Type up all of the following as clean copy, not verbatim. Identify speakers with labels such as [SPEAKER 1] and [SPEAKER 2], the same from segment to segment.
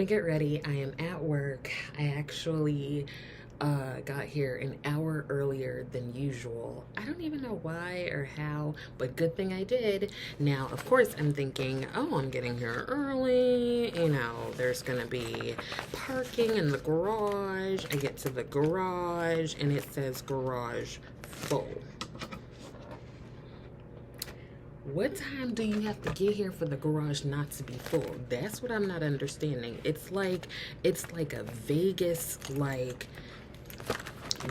[SPEAKER 1] gonna get ready. I am at work. I actually got here an hour earlier than usual. I don't even know why or how, but good thing I did. Now, of course, I'm thinking, oh, I'm getting here early. You know, there's gonna be parking in the garage. I get to the garage and it says garage full. What time do you have to get here for the garage not to be full? That's what I'm not understanding. It's like a Vegas like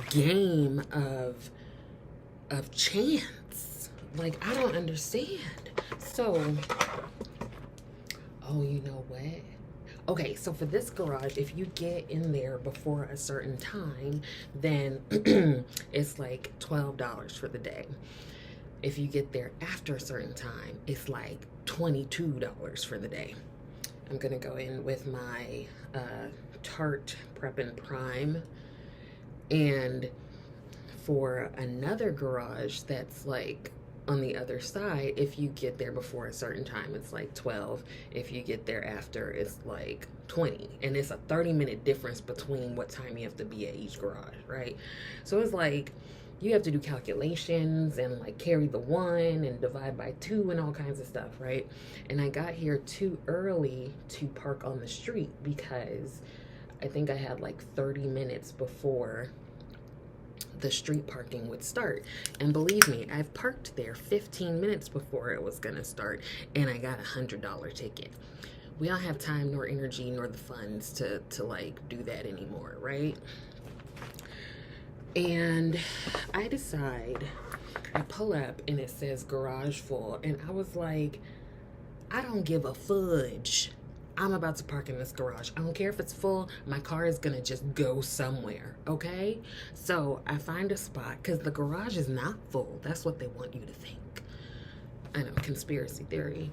[SPEAKER 1] game of chance. Like, I don't understand. So, oh, you know what? Okay, so for this garage, if you get in there before a certain time, then it's like $12 for the day. If you get there after a certain time, it's like $22 for the day. I'm gonna go in with my Tarte Prep and Prime. And for another garage that's like on the other side, if you get there before a certain time, it's like 12. If you get there after, it's like 20. And it's a 30-minute difference between what time you have to be at each garage, right? So it's like, you have to do calculations and like carry the 1 and divide by 2 and all kinds of stuff, right? And I got here too early to park on the street because I think I had like 30 minutes before the street parking would start. And believe me, I've parked there 15 minutes before it was gonna start and I got a $100 ticket. We don't have time nor energy nor the funds to like do that anymore, right? And I decide, I pull up and it says garage full. And I was like, I don't give a fudge. I'm about to park in this garage. I don't care if it's full. My car is going to just go somewhere, okay? So I find a spot because the garage is not full. That's what they want you to think. I know, conspiracy theory.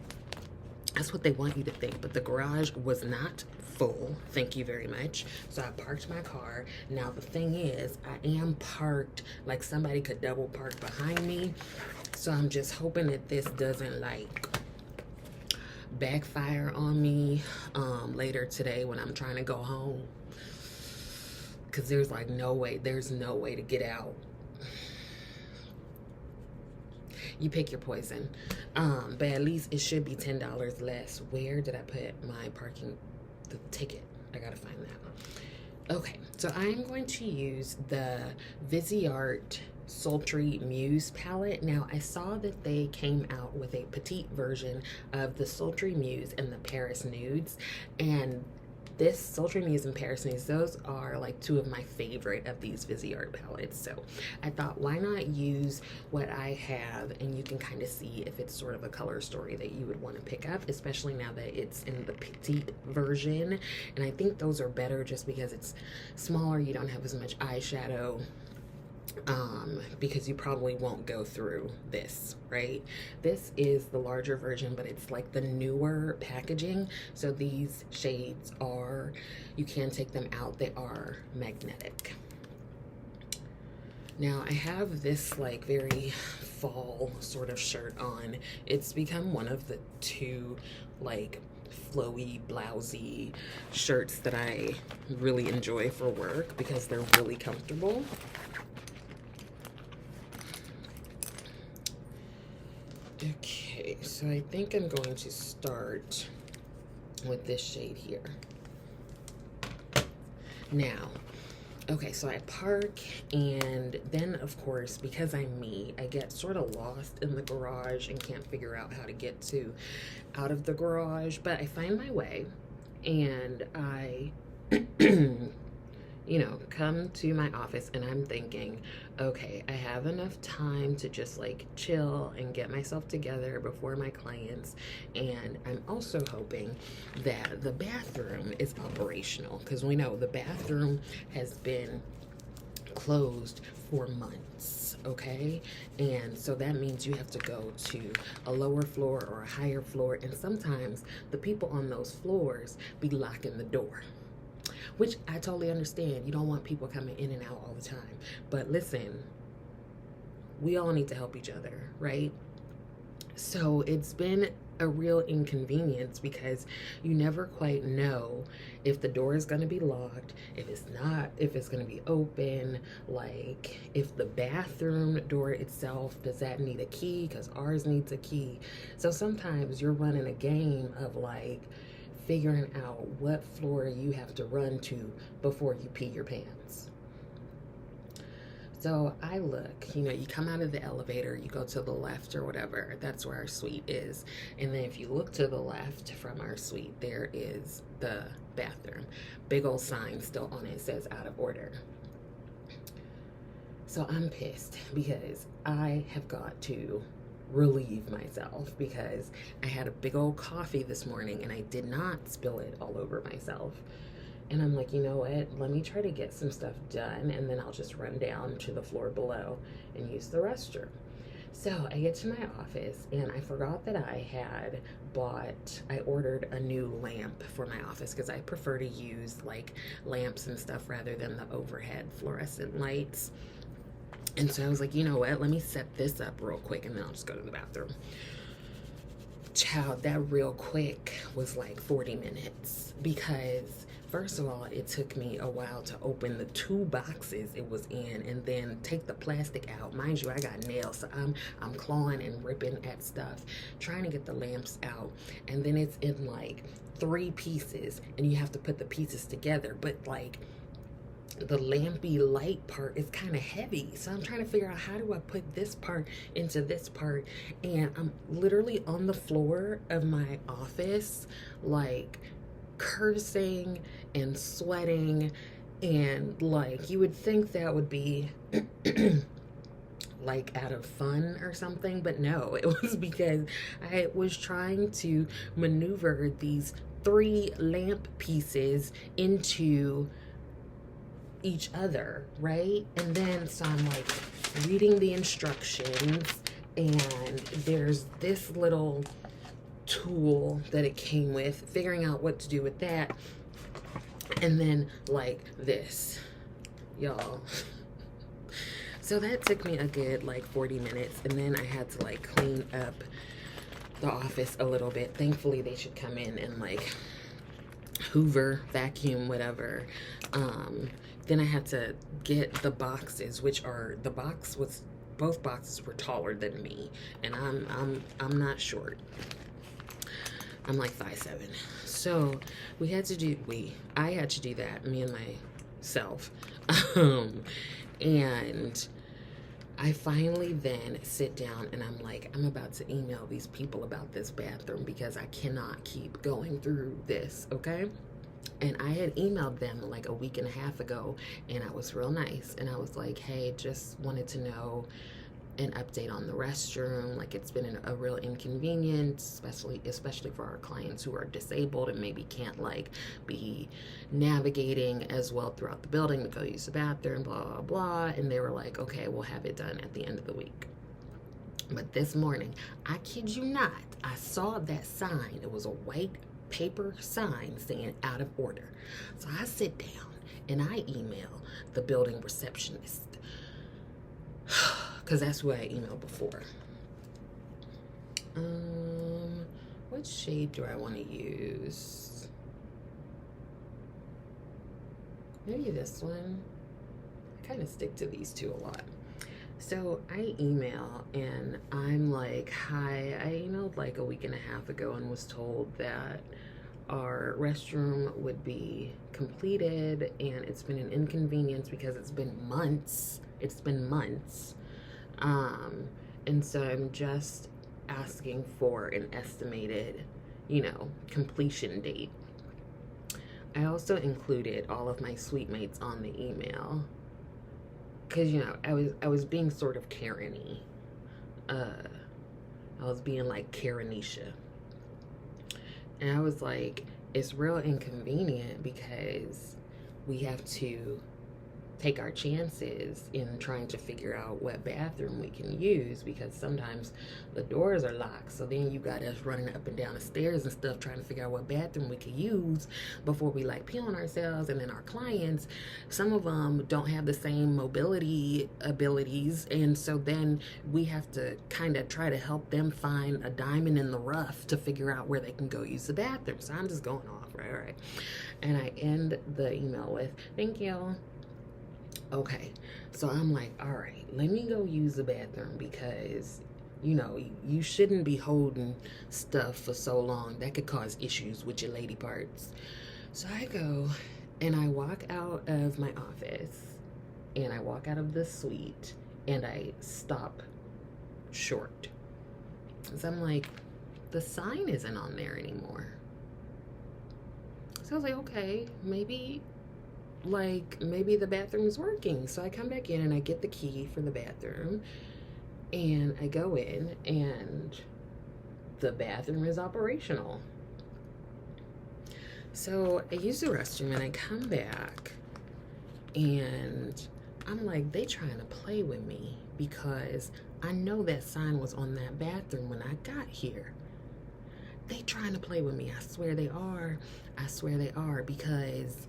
[SPEAKER 1] That's what they want you to think. But the garage was not full. Thank you very much. So I parked my car. Now the thing is, I am parked like somebody could double park behind me. So I'm just hoping that this doesn't like backfire on me later today when I'm trying to go home. Because there's like no way to get out. You pick your poison. But at least it should be $10 less. Where did I put my parking, the ticket? I gotta find that. Okay, so I'm going to use the Viseart Sultry Muse palette. Now, I saw that they came out with a petite version of the Sultry Muse and the Paris Nudes, and this Sultry Muse and Paris Nudes, those are like two of my favorite of these Viseart palettes. So I thought, why not use what I have, and you can kind of see if it's sort of a color story that you would want to pick up, especially now that it's in the petite version. And I think those are better just because it's smaller, you don't have as much eyeshadow, because you probably won't go through this, right? This is the larger version, but it's like the newer packaging. So these shades are, you can take them out, they are magnetic. Now I have this like very fall sort of shirt on. It's become one of the two like flowy, blousy shirts that I really enjoy for work because they're really comfortable. Okay, so I think I'm going to start with this shade here. Now, okay, so I park, and then of course, because I'm me, I get sort of lost in the garage and can't figure out how to get out of the garage, but I find my way, and I you know, come to my office, and I'm thinking, okay, I have enough time to just like chill and get myself together before my clients. And I'm also hoping that the bathroom is operational, because we know the bathroom has been closed for months, okay? And so that means you have to go to a lower floor or a higher floor, and sometimes the people on those floors be locking the door, which I totally understand. You don't want people coming in and out all the time. But listen, we all need to help each other, right? So it's been a real inconvenience because you never quite know if the door is going to be locked, if it's not, if it's going to be open, like if the bathroom door itself, does that need a key? Because ours needs a key. So sometimes you're running a game of like figuring out what floor you have to run to before you pee your pants. So I look, you know, you come out of the elevator, you go to the left or whatever, that's where our suite is. And then if you look to the left from our suite, there is the bathroom. Big old sign still on it, says out of order. So I'm pissed because I have got to relieve myself because I had a big old coffee this morning and I did not spill it all over myself. And I'm like, you know what? Let me try to get some stuff done and then I'll just run down to the floor below and use the restroom. So I get to my office and I forgot that I ordered a new lamp for my office because I prefer to use like lamps and stuff rather than the overhead fluorescent lights. And so I was like, you know what? Let me set this up real quick and then I'll just go to the bathroom. Child, that real quick was like 40 minutes because first of all, it took me a while to open the 2 boxes it was in and then take the plastic out. Mind you, I got nails, so I'm clawing and ripping at stuff, trying to get the lamps out. And then it's in like 3 pieces and you have to put the pieces together. But like the lampy light part is kind of heavy. So I'm trying to figure out how do I put this part into this part. And I'm literally on the floor of my office, like cursing and sweating, and like you would think that would be like out of fun or something, but no, it was because I was trying to maneuver these 3 lamp pieces into each other, right? And then so I'm like reading the instructions and there's this little tool that it came with, figuring out what to do with that. And then like this, y'all. So that took me a good like 40 minutes and then I had to like clean up the office a little bit. Thankfully they should come in and like hoover, vacuum, whatever. Then I had to get the boxes, which are both boxes were taller than me, and I'm not short. I'm like 5'7". So I had to do that, me and myself. And I finally then sit down and I'm like, I'm about to email these people about this bathroom because I cannot keep going through this, okay? And I had emailed them like a week and a half ago and I was real nice. And I was like, hey, just wanted to know an update on the restroom. Like it's been a real inconvenience, especially for our clients who are disabled and maybe can't like be navigating as well throughout the building to go use the bathroom, blah, blah, blah. And they were like, okay, we'll have it done at the end of the week. But this morning, I kid you not, I saw that sign. It was a white paper sign saying out of order. So I sit down and I email the building receptionist because that's who I emailed before. What shade do I want to use? Maybe this one. I kind of stick to these two a lot. So I email and I'm like, hi, I emailed like a week and a half ago and was told that our restroom would be completed and it's been an inconvenience because it's been months. And so I'm just asking for an estimated, completion date. I also included all of my suite mates on the email because, I was being sort of Karen-y. I was being like Karenisha. And I was like, it's real inconvenient because we have to take our chances in trying to figure out what bathroom we can use, because sometimes the doors are locked. So then you got us running up and down the stairs and stuff trying to figure out what bathroom we could use before we like pee on ourselves. And then our clients, some of them don't have the same mobility abilities, and so then we have to kind of try to help them find a diamond in the rough to figure out where they can go use the bathroom. So I'm just going off, right? And I end the email with, thank you. Okay, so I'm like, all right, let me go use the bathroom, because you know, you shouldn't be holding stuff for so long. That could cause issues with your lady parts. So I go and I walk out of my office and I walk out of the suite and I stop short. So I'm like, the sign isn't on there anymore. So I was like, okay, maybe the bathroom's working. So I come back in and I get the key for the bathroom and I go in and the bathroom is operational. So I use the restroom and I come back and I'm like, they trying to play with me, because I know that sign was on that bathroom when I got here. They trying to play with me. I swear they are. I swear they are, because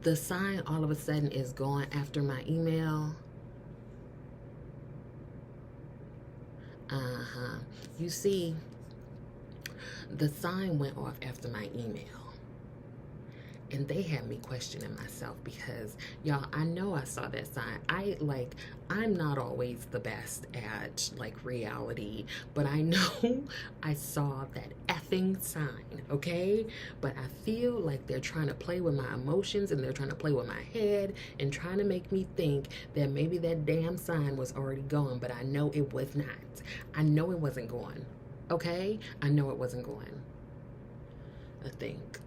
[SPEAKER 1] the sign all of a sudden is going after my email. You see, the sign went off after my email. And they had me questioning myself, because y'all, I know I saw that sign. I'm not always the best at like reality, but I know I saw that effing sign, okay? But I feel like they're trying to play with my emotions and they're trying to play with my head and trying to make me think that maybe that damn sign was already gone, but I know it was not. I know it wasn't going, okay? I know it wasn't going, I think.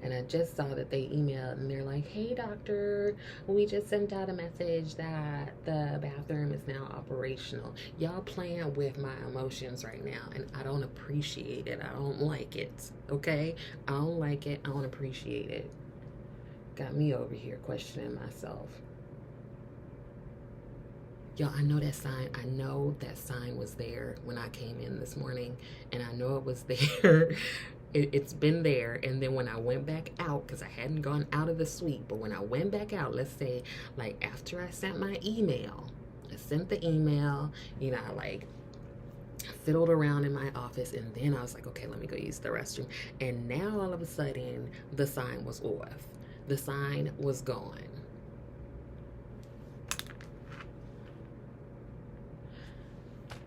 [SPEAKER 1] And I just saw that they emailed and they're like, hey doctor, we just sent out a message that the bathroom is now operational. Y'all playing with my emotions right now, and I don't appreciate it. I don't like it, okay? I don't like it. I don't appreciate it. Got me over here questioning myself. Y'all, I know that sign. I know that sign was there when I came in this morning, and I know it was there. It's been there. And then when I went back out, because I hadn't gone out of the suite, but when I went back out, let's say like after I sent my email, I sent the email, you know, I like fiddled around in my office, and then I was like, okay, let me go use the restroom. And now all of a sudden the sign was off. The sign was gone.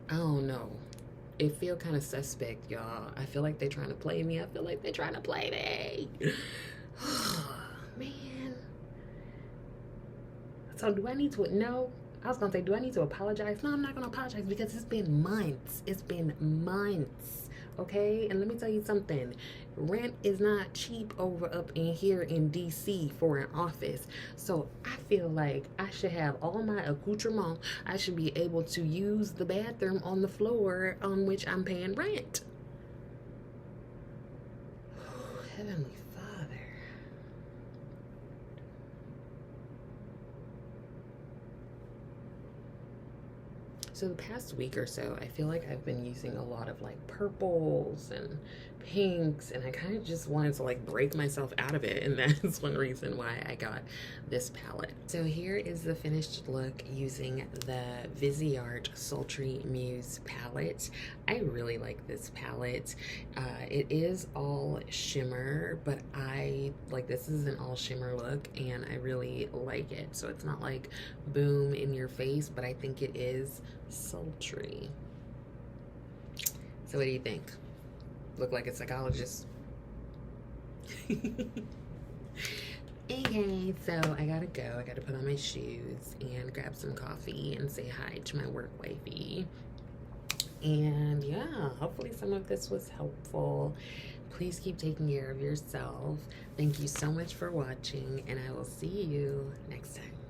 [SPEAKER 1] I don't know. It feel kind of suspect, y'all. I feel like they're trying to play me. I feel like they're trying to play me. Man. So do I need to, no. I was going to say, do I need to apologize? No, I'm not going to apologize, because it's been months. It's been months. Okay? And let me tell you something. Rent is not cheap over up in here in DC for an office. So I feel like I should have all my accoutrement. I should be able to use the bathroom on the floor on which I'm paying rent. Heavenly Father. So the past week or so, I feel like I've been using a lot of like purples and pinks, and I kind of just wanted to like break myself out of it, and that's one reason why I got this palette. So here is the finished look using the Viseart Sultry Muse palette. I really like this palette. It is all shimmer, but I like, this is an all shimmer look and I really like it. So it's not like boom in your face, but I think it is sultry. So what do you think? Look like a psychologist. Okay, so I gotta go. I gotta put on my shoes and grab some coffee and say hi to my work wifey. And yeah, hopefully some of this was helpful. Please keep taking care of yourself. Thank you so much for watching, and I will see you next time.